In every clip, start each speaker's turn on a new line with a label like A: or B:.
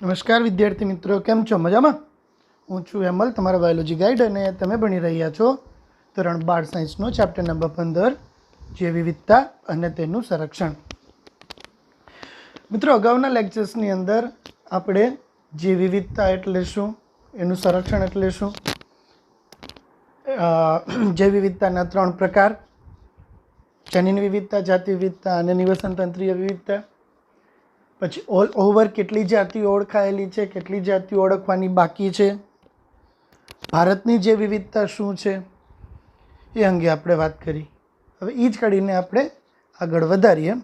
A: નમસ્કાર વિદ્યાર્થી મિત્રો, કેમ છો? મજામાં? હું છું હેમલ, તમારા બાયોલોજી ગાઈડ, અને તમે ભણી રહ્યા છો ધોરણ 12 સાયન્સનો ચેપ્ટર નંબર 15 જૈવ વિવિધતા અને તેનું સંરક્ષણ. મિત્રો, અગાઉના લેક્ચર્સની અંદર આપણે જૈવ વિવિધતા એટલે શું, એનું સંરક્ષણ એટલે શું, જૈવ વિવિધતાના 3 પ્રકાર, જનીન વિવિધતા, જાતિ વિવિધતા અને નિવસન તંત્રીય વિવિધતા. પછી ઓલ ઓવર કેટલી જાતિઓ ઓળખાયેલી છે, કેટલી જાતિઓ ઓળખવાની બાકી છે, ભારતની જે વિવિધતા શું છે, એ અંગે આપણે વાત કરી. હવે એ જ કરીને આપણે આગળ વધારીએ.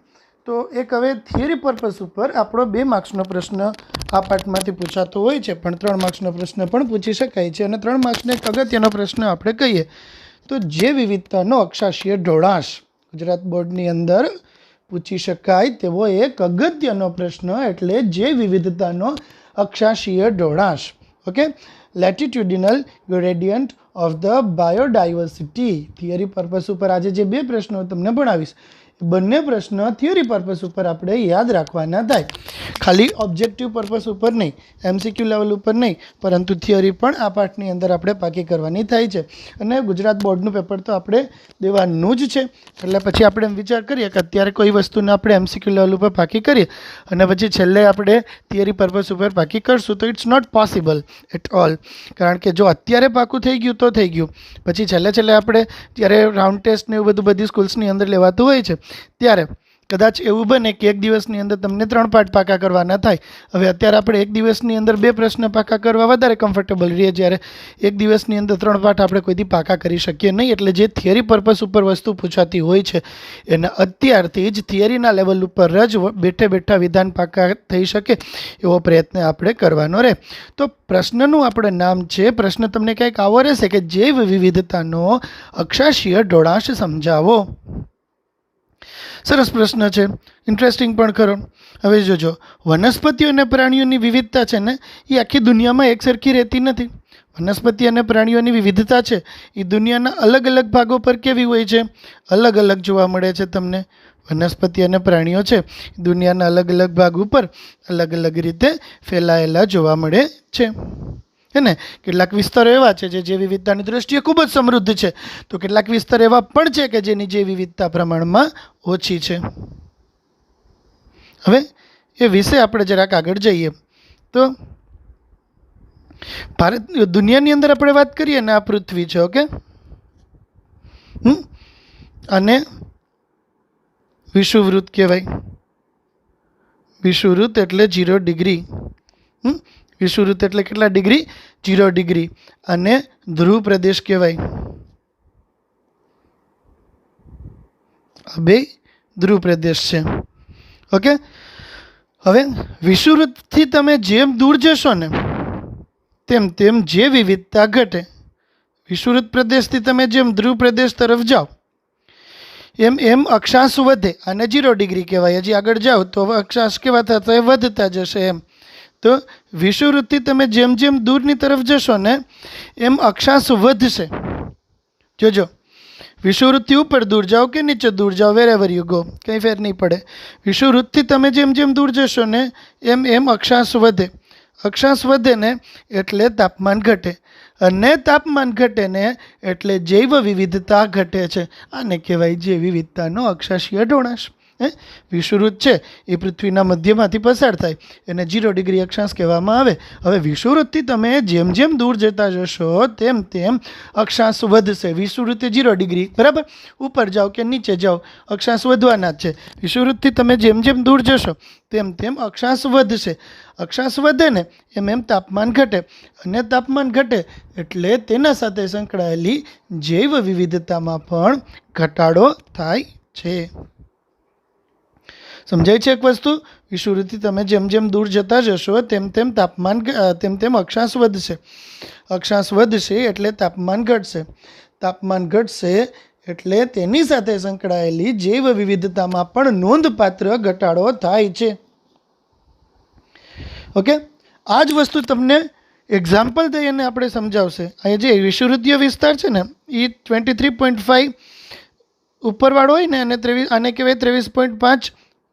A: તો એક હવે થિયરી પર્પઝ ઉપર આપણો 2 માર્ક્સનો પ્રશ્ન આ પાઠમાંથી પૂછાતો હોય છે, પણ 3 માર્ક્સનો પ્રશ્ન પણ પૂછી શકાય છે. અને 3 માર્ક્સનો એક અગત્યનો પ્રશ્ન આપણે કહીએ તો જે વિવિધતાનો અક્ષાંશીય ઢોળાશ ગુજરાત બોર્ડની અંદર પૂછી શકાય તેવો એક અગત્યનો પ્રશ્ન, એટલે જે વિવિધતાનો અક્ષાંશીય ઢોળાશ. Okay, latitudinal gradient of the biodiversity. Theory purpose ઉપર આજે જે 2 પ્રશ્નો તમને ભણાવીશ, બંને પ્રશ્ન થિયરી પર્પઝ ઉપર આપણે યાદ રાખવાના થાય. ખાલી ઓબ્જેક્ટિવ પર્પઝ ઉપર નહીં, MCQ લેવલ ઉપર નહીં, પરંતુ થિયરી પણ આ પાઠની અંદર આપણે પાકી કરવાની થાય છે. અને ગુજરાત બોર્ડનું પેપર તો આપણે દેવાનું જ છે. એટલે પછી આપણે એમ વિચાર કરીએ કે અત્યારે કોઈ વસ્તુને આપણે MCQ લેવલ ઉપર પાકી કરીએ અને પછી છેલ્લે આપણે થિયરી પર્પઝ ઉપર પાકી કરશું, તો it's not possible at all. કારણ કે જો અત્યારે પાકું થઈ ગયું તો થઈ ગયું, પછી છેલ્લે આપણે જ્યારે રાઉન્ડ ટેસ્ટ ને એવું બધું બધી સ્કૂલ્સની અંદર લેવાતું હોય છે ત્યારે કદાચ એવું બને કે એક દિવસની અંદર તમને 3 પાઠ પાકા કરવાના થાય. હવે અત્યારે આપણે એક દિવસની અંદર 2 પ્રશ્ન પાકા કરવા વધારે કમ્ફર્ટેબલ રહીએ, જ્યારે એક દિવસની અંદર 3 પાઠ આપણે કોઈથી પાકા કરી શકીએ નહીં. એટલે જે થિયરી પર્પઝ ઉપર વસ્તુ પૂછાતી હોય છે એને અત્યારથી જ થિયરીના લેવલ ઉપર જ બેઠા વિધાન પાકા થઈ શકે એવો પ્રયત્ન આપણે કરવાનો રહે. તો પ્રશ્નનું આપણે નામ છે, પ્રશ્ન તમને કંઈક આવો રહેશે કે જૈવ વિવિધતાનો અક્ષાંશીય ઢોળાશ સમજાવો. સરસ પ્રશ્ન છે, ઇન્ટરેસ્ટિંગ પણ ખરો. હવે જોજો, વનસ્પતિઓ અને પ્રાણીઓની વિવિધતા છે ને એ આખી દુનિયામાં એકસરખી રહેતી નથી. વનસ્પતિ અને પ્રાણીઓની વિવિધતા છે એ દુનિયાના અલગ અલગ ભાગો પર કેવી હોય છે, અલગ અલગ જોવા મળે છે. તમને વનસ્પતિ અને પ્રાણીઓ છે દુનિયાના અલગ અલગ ભાગ ઉપર અલગ અલગ રીતે ફેલાયેલા જોવા મળે છે. હે ને? કેટલાક વિસ્તારો એવા છે જે વિવિધતાની દૃષ્ટિએ ખૂબ જ સમૃદ્ધ છે, તો કેટલાક વિસ્તાર એવા પણ છે કે જેની જે વિવિધતા પ્રમાણમાં ઓછી છે. હવે એ વિશે આપણે જરાક આગળ જઈએ તો ભારત દુનિયાની અંદર આપણે વાત કરીએ ને, આ પૃથ્વી છે. ઓકે, અને વિષુવવૃત્ત કહેવાય. વિષુવવૃત્ત એટલે 0 ડિગ્રી. વિષુવવૃત્ત એટલે કેટલા ડિગ્રી? 0 ડિગ્રી. અને ધ્રુવ પ્રદેશ કહેવાય. આ 2 ધ્રુવ પ્રદેશ છે. ઓકે, હવે વિષુવવૃત્તથી તમે જેમ દૂર જશો ને તેમ તેમ જે વિવિધતા ઘટે. વિષુવવૃત્ત પ્રદેશથી તમે જેમ ધ્રુવ પ્રદેશ તરફ જાઓ એમ એમ અક્ષાંશ વધે, અને 0 ડિગ્રી કહેવાય. હજી આગળ જાઓ તો અક્ષાંશ કેવા થતા એ વધતા જશે એમ. તો વિષુવવૃત્તથી તમે જેમ જેમ દૂરની તરફ જશો ને એમ અક્ષાંશ વધશે. જોજો, વિષુવવૃત્તથી ઉપર દૂર જાઓ કે નીચે દૂર જાઓ, વેરેવર યુ ગો, કંઈ ફેર નહીં પડે. વિષુવવૃત્તથી તમે જેમ જેમ દૂર જશો ને એમ એમ અક્ષાંશ વધે. અક્ષાંશ વધે ને એટલે તાપમાન ઘટે, અને તાપમાન ઘટે ને એટલે જૈવ વિવિધતા ઘટે છે. આને કહેવાય જૈવ વિવિધતાનો અક્ષાંશીય ઢોળાશ. વિષુવવૃત્ત છે એ પૃથ્વીના મધ્યમાંથી પસાર થાય, એને 0 ડિગ્રી અક્ષાંશ કહેવામાં આવે. હવે વિષુવવૃત્તથી તમે જેમ જેમ દૂર જતા જશો તેમ તેમ અક્ષાંશ વધશે. વિષુવવૃત્તે 0 ડિગ્રી, બરાબર, ઉપર જાઓ કે નીચે જાઓ અક્ષાંશ વધવાના જ છે. વિષુવવૃત્તથી તમે જેમ જેમ દૂર જશો તેમ તેમ અક્ષાંશ વધશે. અક્ષાંશ વધે ને એમ એમ તાપમાન ઘટે, અને તાપમાન ઘટે એટલે તેના સાથે સંકળાયેલી જૈવ વિવિધતામાં પણ ઘટાડો થાય છે. સમજાય છે એક વસ્તુ? વિષુવવૃત્તથી તમે જેમ જેમ દૂર જતા જશો તેમ તેમ તાપમાન તેમ તેમ અક્ષાંશ વધશે. અક્ષાંશ વધશે એટલે તાપમાન ઘટશે. તાપમાન ઘટશે એટલે તેની સાથે સંકળાયેલી જૈવ વિવિધતામાં પણ નોંધપાત્ર ઘટાડો થાય છે. ઓકે, આ જ વસ્તુ તમને એક્ઝામ્પલ દઈને આપણે સમજાવશે. અહીંયા જે વિષુવવૃત્તીય વિસ્તાર છે ને એ 23.5 ઉપરવાળો હોય ને, આને કહેવાય 23.5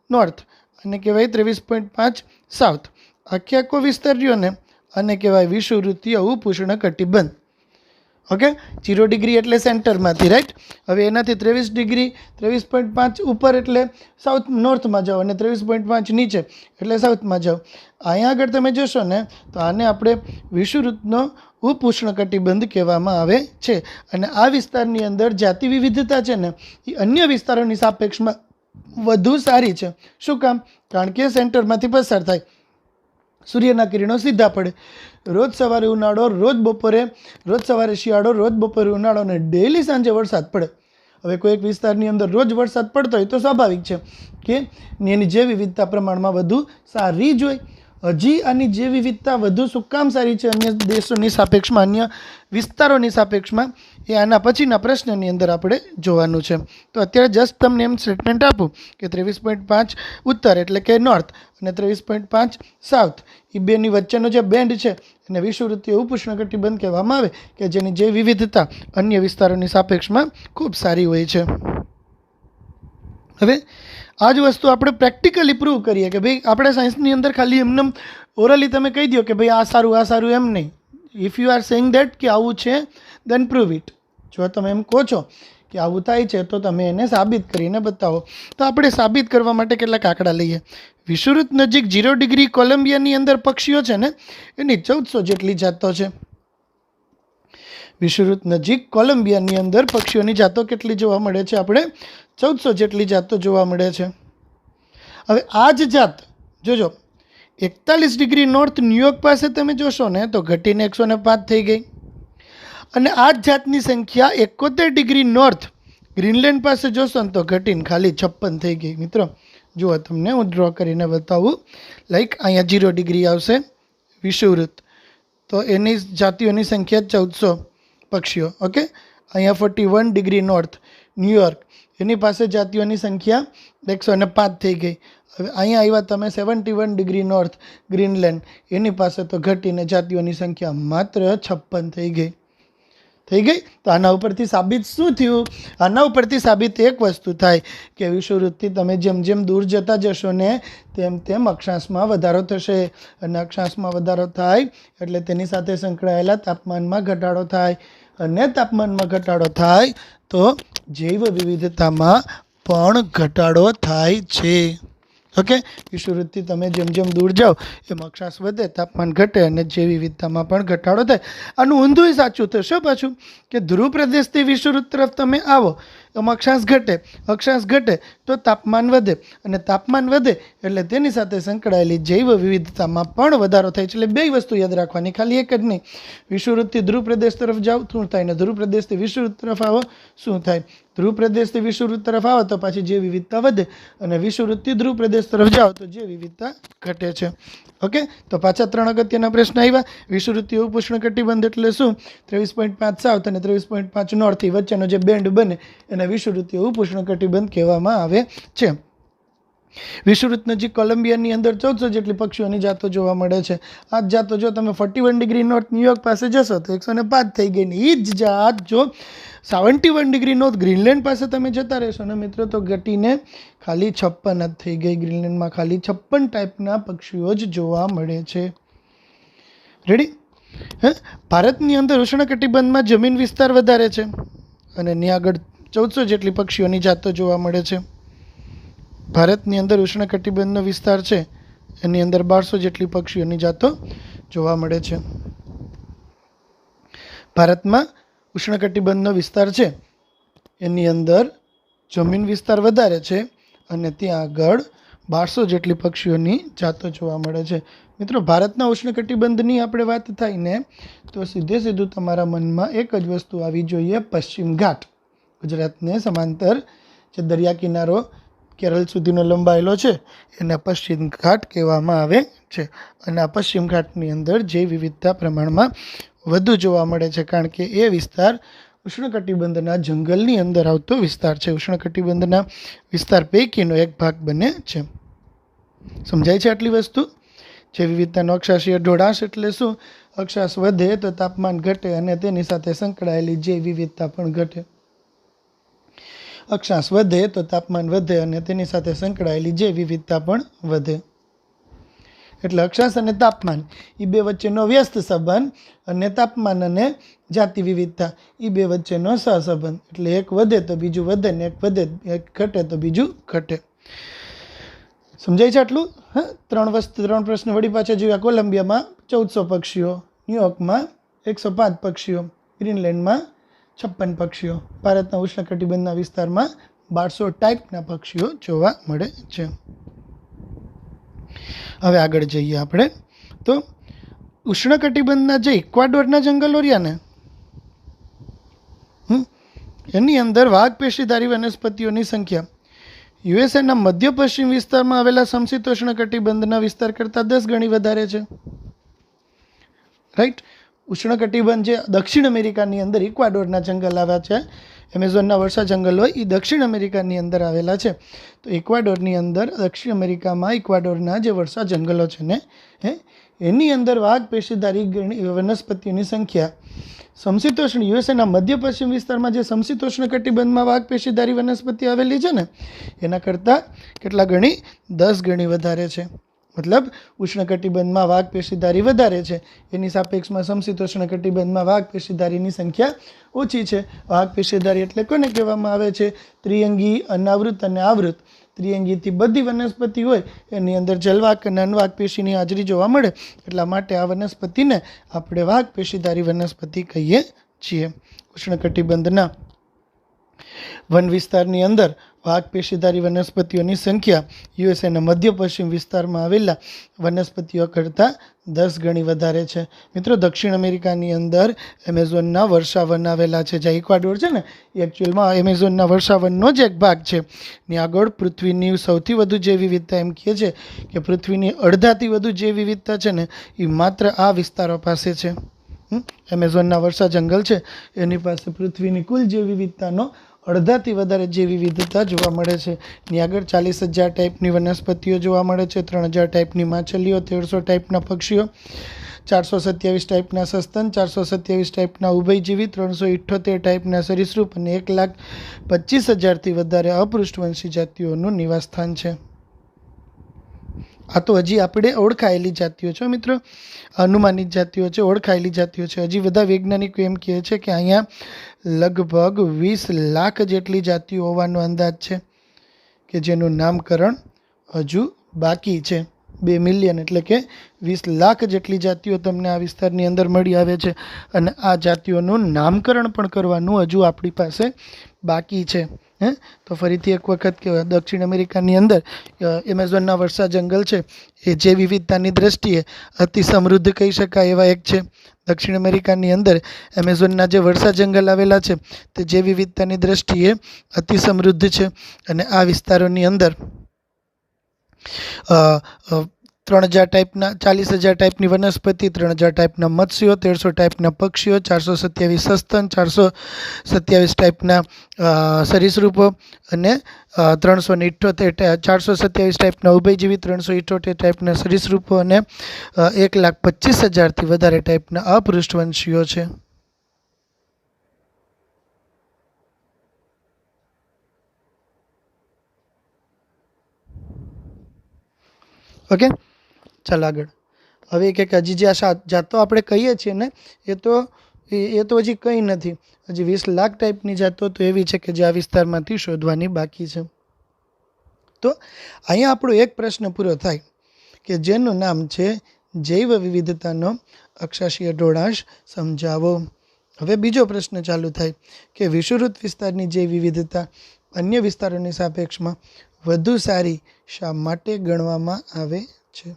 A: નોર્થ, અને કહેવાય 23.5 સાઉથ. આખે આખો વિસ્તાર રહ્યો ને આને કહેવાય વિષુવવૃત્તીય ઉપઉષ્ણકટિબંધ. ઓકે, 0 ડિગ્રી એટલે સેન્ટરમાંથી, રાઈટ. હવે એનાથી 23 ડિગ્રી 23.5 ઉપર એટલે સાઉથ નોર્થમાં જાઓ અને 23.5 નીચે એટલે સાઉથમાં જાઓ. અહીંયા આગળ તમે જોશો ને તો આને આપણે વિષુવવૃત્તનો ઉપઉષ્ણકટિબંધ કહેવામાં આવે છે. અને આ વિસ્તારની અંદર જાતિ વિવિધતા છે ને એ અન્ય વિસ્તારોની સાપેક્ષમાં વધુ સારી છે. શું કામ? કારણ કે સેન્ટરમાંથી પસાર થાય, સૂર્યના કિરણો સીધા પડે. રોજ સવારે ઉનાળો, રોજ સવારે શિયાળો, રોજ બપોરે ઉનાળો અને ડેઈલી સાંજે વરસાદ પડે. હવે કોઈ એક વિસ્તારની અંદર રોજ વરસાદ પડતો હોય તો સ્વાભાવિક છે કે એની જૈવ વિવિધતા પ્રમાણમાં વધુ સારી જ હોય. હજી આની જૈવ વિવિધતા વધુ શું કામ સારી છે અન્ય દેશોની સાપેક્ષમાં, અન્ય વિસ્તારોની સાપેક્ષમાં, એ આના પછીના પ્રશ્નની અંદર આપણે જોવાનું છે. તો અત્યારે જસ્ટ તમને એમ સ્ટેટમેન્ટ આપું કે 23.5 ઉત્તર એટલે કે નોર્થ અને 23.5 સાઉથ, એ બેની વચ્ચેનો જે બેન્ડ છે એને વિષુવવૃત્તીય ઉપઉષ્ણકટિબંધ કહેવામાં આવે, કે જેની જૈવ વિવિધતા અન્ય વિસ્તારોની સાપેક્ષમાં ખૂબ સારી હોય છે. હવે આ જ વસ્તુ આપણે પ્રેક્ટિકલી પ્રૂવ કરીએ કે ભાઈ આપણે સાયન્સની અંદર ખાલી એમને ઓરલી તમે કહી દો કે ભાઈ આ સારું એમ નહીં. If you are saying that કે આવું છે દેન પ્રૂવ ઇટ. જો તમે એમ કહો છો કે આવું થાય છે તો તમે એને સાબિત કરીને બતાવો. તો આપણે સાબિત કરવા માટે કેટલાક આંકડા લઈએ. વિષુવવૃત્ત નજીક 0 ડિગ્રી કોલંબિયાની અંદર પક્ષીઓ છે ને એની 1400 જેટલી જાતો છે. વિષુવવૃત્ત નજીક કોલંબિયાની અંદર પક્ષીઓની જાતો કેટલી જોવા મળે છે? આપણે 1400 જેટલી જાતો જોવા મળે છે. હવે આ જ જાત જોજો 41 ડિગ્રી નોર્થ ન્યુયોર્ક પાસે તમે જોશો ને તો ઘટીને 105 થઈ ગઈ. અને આ જ જાતની સંખ્યા 71 ડિગ્રી નોર્થ ગ્રીનલેન્ડ પાસે જોશો ને તો ઘટીને ખાલી 56 થઈ ગઈ. મિત્રો જુઓ, તમને હું ડ્રો કરીને બતાવું. લાઈક અહીંયા 0 ડિગ્રી આવશે વિષુવવૃત્ત, તો એની જાતિઓની સંખ્યા 1400 પક્ષીઓ. ઓકે, અહીંયા 41 ડિગ્રી નોર્થ ન્યુયોર્ક, એની પાસે જાતિઓની સંખ્યા 105 થઈ ગઈ. હવે અહીંયા આવ્યા તમે 71 ડિગ્રી નોર્થ ગ્રીનલેન્ડ, એની પાસે તો ઘટીને જાતિઓની સંખ્યા માત્ર 56 થઈ ગઈ. તો આના ઉપરથી સાબિત શું થયું? આના ઉપરથી સાબિત એક વસ્તુ થાય કે વિષુવવૃત્તથી તમે જેમ જેમ દૂર જતા જશો ને તેમ તેમ અક્ષાંશમાં વધારો થશે. અને અક્ષાંશમાં વધારો થાય એટલે તેની સાથે સંકળાયેલા તાપમાનમાં ઘટાડો થાય. અને તાપમાનમાં ઘટાડો થાય તો જૈવ વિવિધતામાં પણ ઘટાડો થાય છે. ઓકે, વિષુવવૃત્તથી તમે જેમ જેમ દૂર જાઓ એમ અક્ષાંશ વધે, તાપમાન ઘટે અને જૈવ વિવિધતામાં પણ ઘટાડો થાય. આનું ઊંધું સાચું થશે પાછું કે ધ્રુવ પ્રદેશથી વિષુવવૃત્ત તરફ તમે આવો એમ અક્ષાંશ ઘટે તો તાપમાન વધે, અને તાપમાન વધે એટલે તેની સાથે સંકળાયેલી જૈવ વિવિધતામાં પણ વધારો થાય છે. એટલે બે વસ્તુ યાદ રાખવાની, ખાલી એક જ નહીં. વિષુવવૃત્તથી ધ્રુવ પ્રદેશ તરફ જાઓ શું થાય, ને ધ્રુવ પ્રદેશથી વિષુવવૃત્ત તરફ આવો શું થાય. ધ્રુવ પ્રદેશથી વિષુવવૃત્ત તરફ આવો તો પાછી જૈવ વિવિધતા વધે, અને વિષુવવૃત્તથી ધ્રુવ પ્રદેશ તરફ જાઓ તો જૈવ વિવિધતા ઘટે છે. ઓકે, તો પાછા 3 અગત્યના પ્રશ્ન આવ્યા. વિષુવવૃત્તીય ઉપઉષ્ણકટિબંધ એટલે શું? 23.5 સાઉથ અને 23.5 નોર્થ વચ્ચેનો જે બેન્ડ બને એને વિષુવવૃત્તીય ઉપઉષ્ણકટિબંધ કહેવામાં આવે છે. વિષુવવૃત્ત નજીક કોલંબિયાની અંદર 1400 જેટલી પક્ષીઓની જાતો જોવા મળે છે. આ જ જાતો જો તમે 41 ડિગ્રી નોર્થ ન્યુયોર્ક પાસે જશો તો 105 થઈ ગઈ. ને એ જ જાત જો 71 ડિગ્રી નોર્થ ગ્રીનલેન્ડ પાસે તમે જતા રહેશો ને મિત્રો તો ઘટીને ખાલી 56 જ થઈ ગઈ. ગ્રીનલેન્ડમાં ખાલી 56 ટાઈપના પક્ષીઓ જ જોવા મળે છે. રેડી? ભારતની અંદર ઉષ્ણકટિબંધમાં જમીન વિસ્તાર વધારે છે અને ત્યાં આગળ 1400 જેટલી પક્ષીઓની જાતો જોવા મળે છે. ભારતની અંદર ઉષ્ણકટિબંધનો વિસ્તાર છે એની અંદર 1200 જેટલી પક્ષીઓની જાતો જોવા મળે છે. ભારતમાં ઉષ્ણકટિબંધનો વિસ્તાર છે એની અંદર જમીન વિસ્તાર વધારે છે અને ત્યાં આગળ 1200 જેટલી પક્ષીઓની જાતો જોવા મળે છે. મિત્રો, ભારતના ઉષ્ણકટિબંધની આપણે વાત થાય ને તો સીધું તમારા મનમાં એક જ વસ્તુ આવી જોઈએ, પશ્ચિમ ઘાટ. ગુજરાતને સમાંતર જે દરિયા કિનારો કેરળ સુધીનો લંબાયેલો છે એને પશ્ચિમ ઘાટ કહેવામાં આવે છે. અને આ પશ્ચિમ ઘાટની અંદર જે વિવિધતા પ્રમાણમાં વધુ જોવા મળે છે કારણ કે એ વિસ્તાર ઉષ્ણકટિબંધના જંગલની અંદર આવતો વિસ્તાર છે. ઉષ્ણકટિબંધના વિસ્તાર પૈકીનો એક ભાગ બને છે. સમજાય છે આટલી વસ્તુ? જે વિવિધતાનો અક્ષાંશીય ઢોળાશ એટલે શું? અક્ષાંશ વધે તો તાપમાન ઘટે અને તેની સાથે સંકળાયેલી જે વિવિધતા પણ ઘટે. અક્ષાંશ વધે તો તાપમાન વધે અને તેની સાથે સંકળાયેલી જે વિવિધતા પણ વધે. એટલે અક્ષાંશ અને તાપમાન એ બે વચ્ચેનો વ્યસ્ત સંબંધ, અને તાપમાન અને જાતિ વિવિધતા એ બે વચ્ચેનો સહસંબંધ. એટલે એક વધે તો બીજું વધે, ને એક ઘટે તો બીજું ઘટે. સમજાય છે આટલું? હા, 3 પ્રશ્ન વળી પાછા જોયા. કોલંબિયામાં 1400 પક્ષીઓ, ન્યુયોર્કમાં 105 પક્ષીઓ, ગ્રીનલેન્ડમાં 56 પક્ષીઓ, ભારતના ઉષ્ણકટિબંધના વિસ્તારમાં 1200 ટાઈપના પક્ષીઓ જોવા મળે છે. હવે આગળ જઈએ આપણે. તો ઉષ્ણકટિબંધના જે ઇક્વાડોરના જંગલો રહ્યા ને, એની અંદર વાઘ પેશીધારી વનસ્પતિઓની સંખ્યા યુએસએના મધ્ય પશ્ચિમ વિસ્તારમાં આવેલા સમશીતોષ્ણ કટિબંધના વિસ્તાર કરતાં 10 ગણી વધારે છે. રાઈટ. ઉષ્ણકટિબંધ જે દક્ષિણ અમેરિકાની અંદર ઇક્વાડોરના જંગલ આવ્યા છે, એમેઝોનના વર્ષા જંગલ હોય એ દક્ષિણ અમેરિકાની અંદર આવેલા છે. તો ઇક્વાડોરની અંદર, દક્ષિણ અમેરિકામાં ઇક્વાડોરના જે વર્ષા જંગલો છે ને, એની અંદર વાઘ પેશીધારી વનસ્પતિઓની સંખ્યા સમશીતોષ્ણ યુએસએના મધ્ય પશ્ચિમ વિસ્તારમાં જે સમશીતોષ્ણ કટિબંધમાં વાઘ પેશીધારી વનસ્પતિ આવેલી છે ને, એના કરતાં કેટલા ગણી? 10 ગણી વધારે છે. મતલબ ઉષ્ણકટિબંધમાં વાઘ પેશીધારી વધારે છે, એની સાપેક્ષમાં સમશીતોષ્ણ કટિબંધમાં વાઘ પેશીધારીની સંખ્યા ઓછી છે. વાઘ પેશીધારી એટલે કોને કહેવામાં આવે છે? ત્રિઅંગી, અનાવૃત અને આવૃત. ત્રિઅંગીથી બધી વનસ્પતિ હોય એની અંદર જલવાક અને અનવાક પેશીની હાજરી જોવા મળે, એટલા માટે આ વનસ્પતિને આપણે વાઘ પેશીધારી વનસ્પતિ કહીએ છીએ. ઉષ્ણકટિબંધના વન વિસ્તારની અંદર વાઘ પેશીધારી વનસ્પતિઓની સંખ્યા યુએસએના મધ્ય પશ્ચિમ વિસ્તારમાં આવેલા વનસ્પતિઓ કરતાં 10 ગણી વધારે છે. મિત્રો, દક્ષિણ અમેરિકાની અંદર એમેઝોનના વર્ષાવન આવેલા છે. જ્યાં ઇક્વાડોર છે ને, એ એકચ્યુઅલમાં એમેઝોનના વર્ષાવનનો જ એક ભાગ છે. ની આગળ પૃથ્વીની સૌથી વધુ જૈવ વિવિધતા એમ કહે છે કે પૃથ્વીની અડધાથી વધુ જૈવ વિવિધતા છે ને, એ માત્ર આ વિસ્તારો પાસે છે. એમેઝોનના વર્ષા જંગલ છે એની પાસે પૃથ્વીની કુલ જૈવ વિવિધતાનો અડધાથી વધારે જૈવ વિવિધતા જોવા મળે છે. ની આગળ 40,000 ટાઈપની વનસ્પતિઓ જોવા મળે છે, 3,000 ટાઈપની માછલીઓ, 1,300 ટાઈપના પક્ષીઓ, 427 ટાઈપના સસ્તન, 427 ટાઈપના ઉભયજીવી, 378 ટાઈપના સરીસૃપ અને 1,25,000થી વધારે અપૃષ્ઠવંશી જાતિઓનું નિવાસસ્થાન છે. આ તો હજી આપણે ઓળખાયેલી જાતિઓ છે મિત્રો, અનુમાનિત જાતિઓ છે, ઓળખાયેલી જાતિઓ છે. હજી બધા વૈજ્ઞાનિકો એમ કહે છે કે અહીંયા લગભગ 20 લાખ જેટલી જાતિઓ હોવાનો અંદાજ છે કે જેનું નામકરણ હજુ બાકી છે. 2 મિલિયન એટલે કે 20 લાખ જેટલી જાતિઓ તમને આ વિસ્તારની અંદર મળી આવે છે, અને આ જાતિઓનું નામકરણ પણ કરવાનું હજુ આપણી પાસે બાકી છે. તો ફરીથી એક વખત કહેવાય, દક્ષિણ અમેરિકાની અંદર એમેઝોનના વર્ષા જંગલ છે એ જે વિવિધતાની દ્રષ્ટિએ અતિ સમૃદ્ધ કહી શકાય એવા એક છે. દક્ષિણ અમેરિકાની અંદર એમેઝોનના જે વર્ષા જંગલ આવેલા છે તે જે વિવિધતાની દ્રષ્ટિએ અતિ સમૃદ્ધ છે, અને આ વિસ્તારોની અંદર 3,000 ટાઈપના 40,000 ટાઈપની વનસ્પતિ, 3,000 ટાઈપના મત્સ્યો, 1,300 ટાઈપના પક્ષીઓ, 427 સસ્તન, 427 ટાઈપના સરીસૃપો અને 427 ટાઈપના ઉભયજીવી, 378 ટાઈપના સરીસૃપો અને 1,25,000થી વધારે ટાઈપના અપૃષ્ઠવંશીઓ છે. ઓકે, ચાલ આગળ. હવે કે હજી જે આ જાતો આપણે કહીએ છીએ ને, એ તો હજી કંઈ નથી. હજી 20 લાખ ટાઈપની જાતો તો એવી છે કે જે આ વિસ્તારમાંથી શોધવાની બાકી છે. તો અહીંયા આપણો એક પ્રશ્ન પૂરો થાય કે જેનું નામ છે જૈવ વિવિધતાનો અક્ષાંશીય ઢોળાંશ સમજાવો. હવે બીજો પ્રશ્ન ચાલુ થાય કે વિષુવવૃત્ત વિસ્તારની જૈવ વિવિધતા અન્ય વિસ્તારોની સાપેક્ષમાં વધુ સારી શા માટે ગણવામાં આવે છે?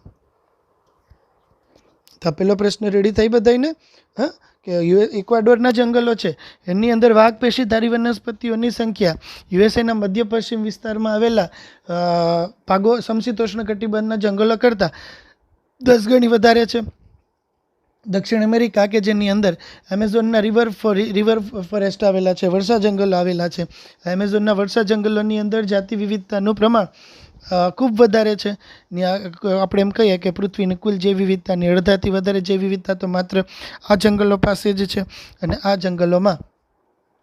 A: તો પેલો પ્રશ્ન રેડી થઈ બધાને? કે ઇક્વાડોરના જંગલો છે એની અંદર વાઘ પેશીધારી વનસ્પતિઓની સંખ્યા યુએસએના મધ્ય પશ્ચિમ વિસ્તારમાં આવેલા સમશીતોષ્ણ કટિબંધના જંગલો કરતાં 10 ગણી વધારે છે. દક્ષિણ અમેરિકા કે જેની અંદર એમેઝોનના રિવર ફોરેસ્ટ આવેલા છે, વર્ષા જંગલો આવેલા છે, એમેઝોનના વર્ષા જંગલોની અંદર જાતિ વિવિધતાનું પ્રમાણ ખૂબ વધારે છે. આપણે એમ કહીએ કે પૃથ્વીની કુલ જૈવ વિવિધતાની અડધાથી વધારે જૈવ વિવિધતા તો માત્ર આ જંગલો પાસે જ છે, અને આ જંગલોમાં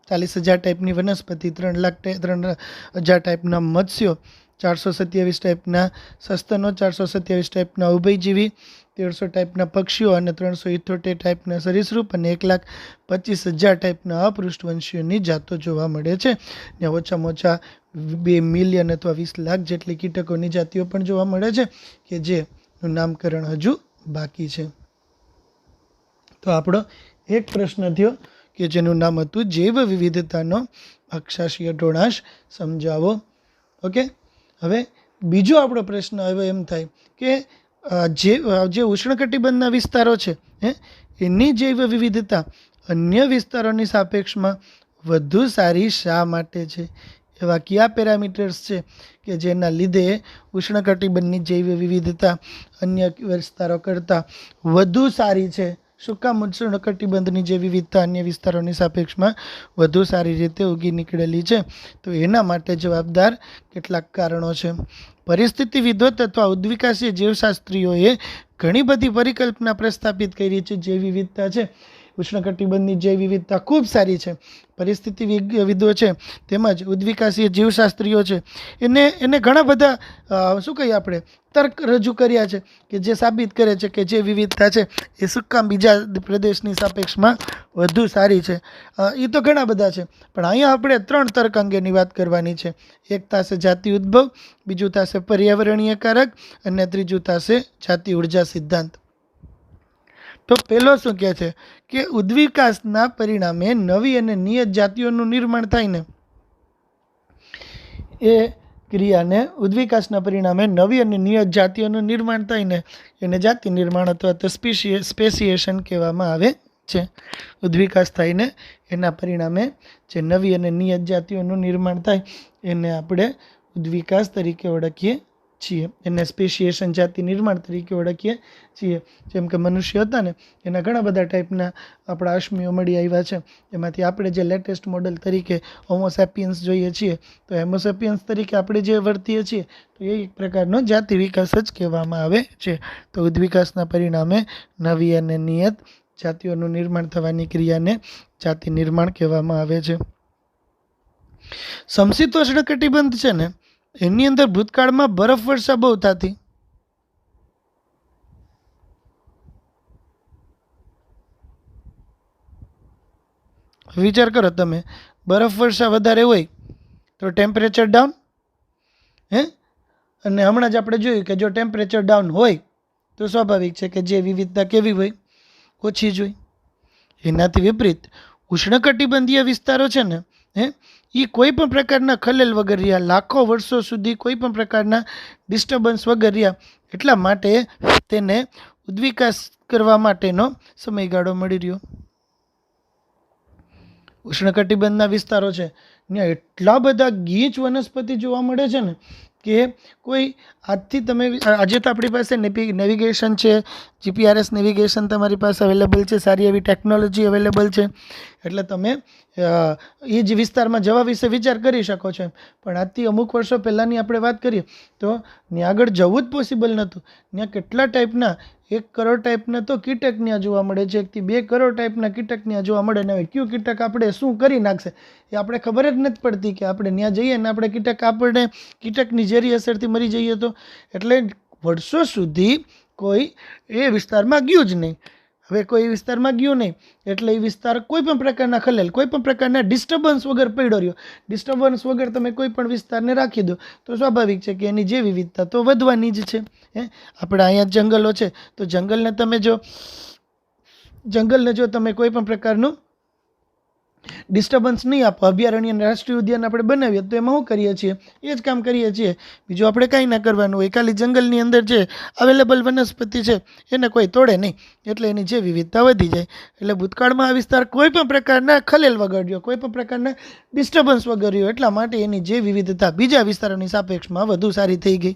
A: 40,000 ટાઈપની વનસ્પતિ, 3,000 ટાઈપના મત્સ્યો 427 ટાઈપના સસ્તનો, 427 ટાઈપના ઉભયજીવી, 1300 ટાઈપના પક્ષીઓ અને 378 ટાઈપના સરીસૃપ અને 1,25,000 ટાઈપના અપૃષ્ઠવંશીઓની જાતો જોવા મળે છે. ને ઓછામાં ઓછા 2 મિલિયન અથવા 20 લાખ જેટલી કીટકોની જાતિઓ પણ જોવા મળે છે કે જેનું નામકરણ હજુ બાકી છે. તો આપણો એક પ્રશ્ન થયો કે જેનું નામ હતું જૈવ વિવિધતાનો અક્ષાંશીય ઢોળાંશ સમજાવો. ઓકે, હવે બીજો આપણો પ્રશ્ન હવે એમ થાય કે જે ઉષ્ણકટિબંધના વિસ્તારો છે એની જૈવ વિવિધતા અન્ય વિસ્તારોની સાપેક્ષમાં વધુ સારી શા માટે છે? એવા કયા પેરામીટર્સ છે કે જેના લીધે ઉષ્ણકટિબંધની જૈવ વિવિધતા અન્ય વિસ્તારો કરતાં વધુ સારી છે? શું કામ ઉષ્ણકટિબંધની જે વિવિધતા અન્ય વિસ્તારોની સાપેક્ષમાં વધુ સારી રીતે ઉગી નીકળેલી છે? તો એના માટે જવાબદાર કેટલાક કારણો છે. પરિસ્થિતિવિદો તથા ઉદ્વિકાસીય જીવશાસ્ત્રીઓએ ઘણી બધી પરિકલ્પના પ્રસ્થાપિત કરી છે. જે વિવિધતા છે ઉષ્ણકટિબંધની જૈવ વિવિધતા ખૂબ સારી છે. પરિસ્થિતિવિદો છે તેમજ ઉદ્વિકાસીય જીવશાસ્ત્રીઓ છે એને ઘણા બધા શું કહીએ આપણે તર્ક રજૂ કર્યા છે કે જે સાબિત કરે છે કે જે વિવિધતા છે એ શું કામ બીજા પ્રદેશની સાપેક્ષમાં વધુ સારી છે. એ તો ઘણા બધા છે પણ અહીંયા આપણે 3 તર્ક અંગેની વાત કરવાની છે. એક થશે જાતિ ઉદ્ભવ, બીજું થશે પર્યાવરણીય કારક અને ત્રીજું થશે જાતિ ઉર્જા સિદ્ધાંત. તો પહેલો શું કહે છે કે ઉદ્વિકાસના પરિણામે નવી અને નિયત જાતિઓનું નિર્માણ થાય ને એ ક્રિયાને ઉદ્વિકાસના પરિણામે નવી અને નિયત જાતિઓનું નિર્માણ થાય ને એને જાતિ નિર્માણ અથવા તો સ્પેશિએશન કહેવામાં આવે છે. ઉદ્વિકાસ થઈને એના પરિણામે જે નવી અને નિયત જાતિઓનું નિર્માણ થાય એને આપણે ઉદ્વિકાસ તરીકે ઓળખીએ છીએ. એને સ્પેશિએશન જાતિ નિર્માણ તરીકે ઓળખીએ છીએ. જેમ કે મનુષ્ય હતા ને એના ઘણા બધા ટાઈપના આપણા અશ્મિઓ મળી આવ્યા છે. એમાંથી આપણે જે લેટેસ્ટ મોડલ તરીકે હોમોસેપિયન્સ જોઈએ છીએ તો હોમોસેપિયન્સ તરીકે આપણે જે વર્તીએ છીએ તો એ એક પ્રકારનો જાતિ વિકાસ જ કહેવામાં આવે છે. તો ઉદ્વિકાસના પરિણામે નવી અને નિયત જાતિઓનું નિર્માણ થવાની ક્રિયાને જાતિ નિર્માણ કહેવામાં આવે છે. સમશીતોષ્ણ કટિબંધ છે ને એની અંદર ભૂતકાળમાં બરફ વર્ષા બહુ થતી. વિચાર કરો તમે, બરફ વર્ષા વધારે હોય તો ટેમ્પરેચર ડાઉન અને હમણાં જ આપણે જોયું કે જો ટેમ્પરેચર ડાઉન હોય તો સ્વાભાવિક છે કે જે વિવિધતા કેવી હોય ઓછી જ હોય. એનાથી વિપરીત ઉષ્ણકટિબંધીય વિસ્તારો છે ને એ કોઈ પણ પ્રકારના ખલેલ વગર રહ્યા, લાખો વર્ષો સુધી કોઈ પણ પ્રકારના ડિસ્ટર્બન્સ વગર રહ્યા. એટલા માટે તેને ઉદ્વિકાસ કરવા માટેનો સમયગાળો મળી રહ્યો. ઉષ્ણકટિબંધના વિસ્તારો છે ત્યાં એટલા બધા ગીચ વનસ્પતિ જોવા મળે છે ને કે કોઈ આજથી તમે આજે તો આપણી પાસે નેવિગેશન છે, જીપીઆરએસ નેવિગેશન તમારી પાસે અવેલેબલ છે, સારી એવી ટેકનોલોજી અવેલેબલ છે એટલે તમે એ જ વિસ્તારમાં જવા વિશે વિચાર કરી શકો છો. પણ આજથી અમુક વર્ષો પહેલાંની આપણે વાત કરીએ તો ત્યાં આગળ જવું જ પોસિબલ નહોતું. ત્યાં કેટલા ટાઈપના 1 કરોડ ટાઈપના તો કીટક ત્યાં જોવા મળે છે, 1 થી 2 કરોડ ટાઈપના કીટક ત્યાં જોવા મળે. ને હવે કયું કીટક આપણે શું કરી નાખશે એ આપણે ખબર જ નથી પડતી કે આપણે ત્યાં જઈએ ને આપણે કીટકની ઝેરી અસરથી મરી જઈએ તો. એટલે વર્ષો સુધી કોઈ એ વિસ્તારમાં ગયું જ નહીં. હવે કોઈ વિસ્તારમાં ગયું નહીં એટલે એ વિસ્તાર કોઈ પણ પ્રકારના ખલેલ, કોઈ પણ પ્રકારના ડિસ્ટર્બન્સ વગર પડ્યો રહ્યો. ડિસ્ટર્બન્સ વગર તમે કોઈ પણ વિસ્તારને રાખી દો તો સ્વાભાવિક છે કે એની જે વિવિધતા તો વધવાની જ છે. આપણે અહીંયા જંગલો છે તો જંગલને જો તમે કોઈ પણ પ્રકારનું ડિસ્ટર્બન્સ નહીં આપો, અભયારણ્ય અને રાષ્ટ્રીય ઉદ્યાન આપણે બનાવીએ તો એમાં શું કરીએ છીએ? એ જ કામ કરીએ છીએ. બીજું આપણે કાંઈ ના કરવાનું હોય, ખાલી જંગલની અંદર જે અવેલેબલ વનસ્પતિ છે એને કોઈ તોડે નહીં એટલે એની જે વિવિધતા વધી જાય. એટલે ભૂતકાળમાં આ વિસ્તાર કોઈ પણ પ્રકારના ખલેલ વગર રહ્યો, કોઈ પણ પ્રકારના ડિસ્ટર્બન્સ વગર રહ્યો. એટલા માટે એની જે વિવિધતા બીજા વિસ્તારોની સાપેક્ષમાં વધુ સારી થઈ ગઈ.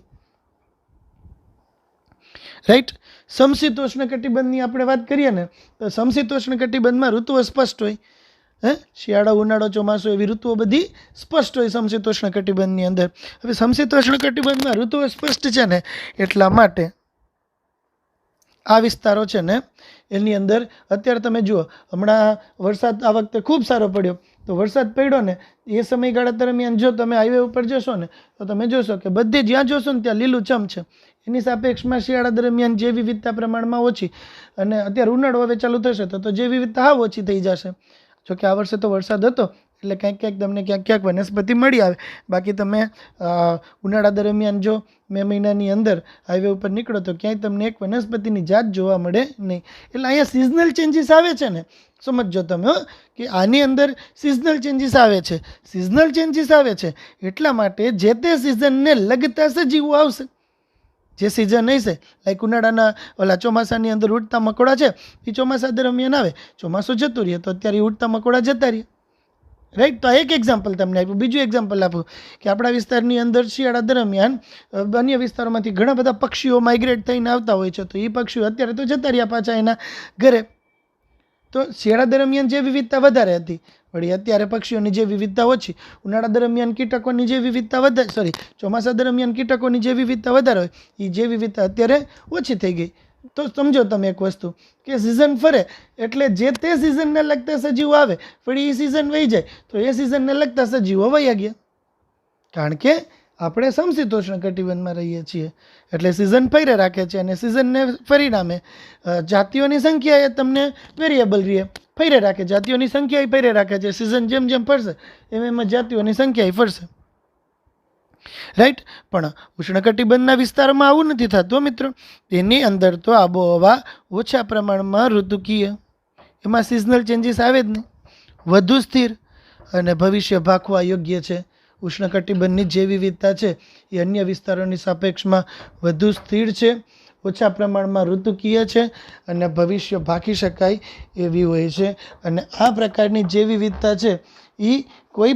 A: રાઈટ. સમશીતોષ્ણ કટિબંધની આપણે વાત કરીએ ને તો સમશીતોષ્ણ કટિબંધમાં ઋતુઓ સ્પષ્ટ હોય. શિયાળો, ઉનાળો, ચોમાસું એવી ઋતુઓ બધી સ્પષ્ટ હોય સમશીતોષ્ણ કટિબંધની અંદર. હવે સમશીતોષ્ણ કટિબંધમાં ઋતુઓ સ્પષ્ટ છે ને એટલા માટે આ વિસ્તારો છે ને એની અંદર અત્યારે તમે જુઓ હમણાં વરસાદ આ વખતે ખૂબ સારો પડ્યો તો વરસાદ પડ્યો ને એ સમયગાળા દરમિયાન જો તમે હાઈવે ઉપર જશો ને તો તમે જોશો કે બધે જ્યાં જોશો ને ત્યાં લીલુંછમ છે. એની સાપેક્ષમાં શિયાળા દરમિયાન જે વિવિધતા પ્રમાણમાં ઓછી, અને અત્યારે ઉનાળો હવે ચાલુ થશે તો જે વિવિધતા હાવ ઓછી થઈ જશે. જોકે આ વર્ષે તો વરસાદ હતો એટલે ક્યાંક તમને ક્યાંક વનસ્પતિ મળી આવે. બાકી તમે ઉનાળા દરમિયાન જો મે મહિનાની અંદર હાઈવે ઉપર નીકળો તો ક્યાંય તમને એક વનસ્પતિની જાત જોવા મળે નહીં. એટલે અહીંયા સિઝનલ ચેન્જીસ આવે છે ને, સમજો તમે કે આની અંદર સિઝનલ ચેન્જીસ આવે છે. સિઝનલ ચેન્જીસ આવે છે એટલા માટે જે તે સિઝનને લગતા સજીવો આવશે. જે સિઝન હશે, લાઈક ઉનાળાના ચોમાસાની અંદર ઉડતા મકોડા છે એ ચોમાસા દરમિયાન આવે, ચોમાસું જતું રહે તો અત્યારે ઉડતા મકોડા જતા રહે. રાઈટ. તો એક એક્ઝામ્પલ તમને આપ્યું. બીજું એક્ઝામ્પલ આપું કે આપણા વિસ્તારની અંદર શિયાળા દરમિયાન અન્ય વિસ્તારોમાંથી ઘણા બધા પક્ષીઓ માઇગ્રેટ થઈને આવતા હોય છે. તો એ પક્ષીઓ અત્યારે તો જતા રહ્યા પાછા એના ઘરે. તો શિયાળા દરમિયાન જે વિવિધતા વધારે હતી, વળી અત્યારે પક્ષીઓની જે વિવિધતા ઓછી. ઉનાળા દરમિયાન કીટકોની જે વિવિધતા વધારે, ચોમાસા દરમિયાન કીટકોની જે વિવિધતા વધારે હોય એ જે વિવિધતા અત્યારે ઓછી થઈ ગઈ. તો સમજો તમે એક વસ્તુ કે સિઝન ફરે એટલે જે તે સિઝનને લગતા સજીવો આવે, વળી એ સિઝન વહી જાય તો એ સિઝનને લગતા સજીવો વહી ગયા. કારણ કે આપણે સમશીતોષ્ણ કટિબંધમાં રહીએ છીએ એટલે સિઝન ફરી રાખે છે, અને સિઝનને પરિણામે જાતિઓની સંખ્યા એ તમને વેરિયેબલ રહે, ફરી રાખે. જાતિઓની સંખ્યા એ ફરી રાખે છે. સિઝન જેમ જેમ ફરશે એમ જાતિઓની સંખ્યા એ ફરશે. રાઈટ. પણ ઉષ્ણકટિબંધના વિસ્તારમાં આવું નથી થતું મિત્રો. તેની અંદર તો આબોહવા ઓછા પ્રમાણમાં ઋતુકીય, એમાં સિઝનલ ચેન્જીસ આવે જ નહીં, વધુ સ્થિર અને ભવિષ્ય ભાખવા યોગ્ય છે. ઉષ્ણકટિબંધની જે વિવિધતા છે એ અન્ય વિસ્તારોની સાપેક્ષમાં વધુ સ્થિર છે, ઓછા પ્રમાણમાં ઋતુકીય છે અને ભવિષ્ય ભાખી શકાય એવી હોય છે. અને આ પ્રકારની જે વિવિધતા છે એ કોઈ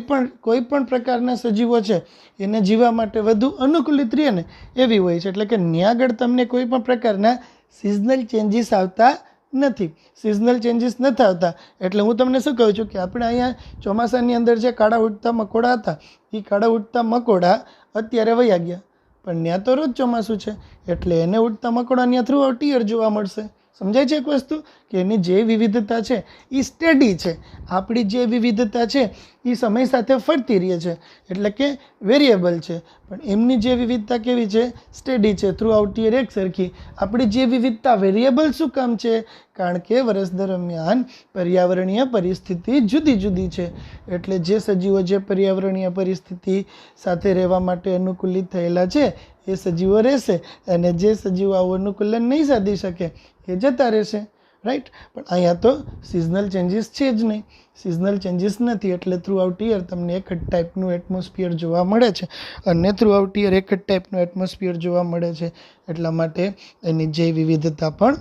A: પણ પ્રકારના સજીવો છે એને જીવવા માટે વધુ અનુકૂલિત રહે ને એવી હોય છે. એટલે કે ત્યાં આગળ તમને કોઈ પણ પ્રકારના સિઝનલ ચેન્જીસ આવતા નથી. સિઝનલ ચેન્જીસ નથી આવતા એટલે હું તમને શું કહું છું કે આપણે અહીંયા ચોમાસાની અંદર જે કાળા ઉડતા મકોડા હતા એ કાળા ઉડતા મકોડા અત્યારે વયા ગયા, પણ ત્યાં તો રોજ ચોમાસું છે એટલે એને ઉડતા મકોડા ત્યાં થ્રુ આઉટ યર જોવા મળશે. સમજાય છે એક વસ્તુ કે એની જે વિવિધતા છે એ સ્ટેડી છે. આપણી જે વિવિધતા છે એ સમય સાથે ફરતી રહે છે એટલે કે વેરિયેબલ છે, પણ એમની જે વિવિધતા કેવી છે? સ્ટેડી છે, થ્રુ આઉટ યર એક સરખી. આપણી જે વિવિધતા વેરિયેબલ શું કામ છે? કારણ કે વર્ષ દરમિયાન પર્યાવરણીય પરિસ્થિતિ જુદી જુદી છે. એટલે જે સજીવો જે પર્યાવરણીય પરિસ્થિતિ સાથે રહેવા માટે અનુકૂલિત થયેલા છે એ સજીવો રહેશે, અને જે સજીવો આવું અનુકૂલન નહીં સાધી શકે એ જતા રહેશે. રાઈટ. પણ અહીંયા તો સિઝનલ ચેન્જીસ છે જ નહીં. સિઝનલ ચેન્જીસ નથી એટલે થ્રુ આઉટ યર તમને એક જ ટાઈપનું એટમોસ્ફિયર જોવા મળે છે, અને થ્રુ આઉટ યર એક જ ટાઈપનું એટમોસ્ફિયર જોવા મળે છે. એટલા માટે એની જે વિવિધતા પણ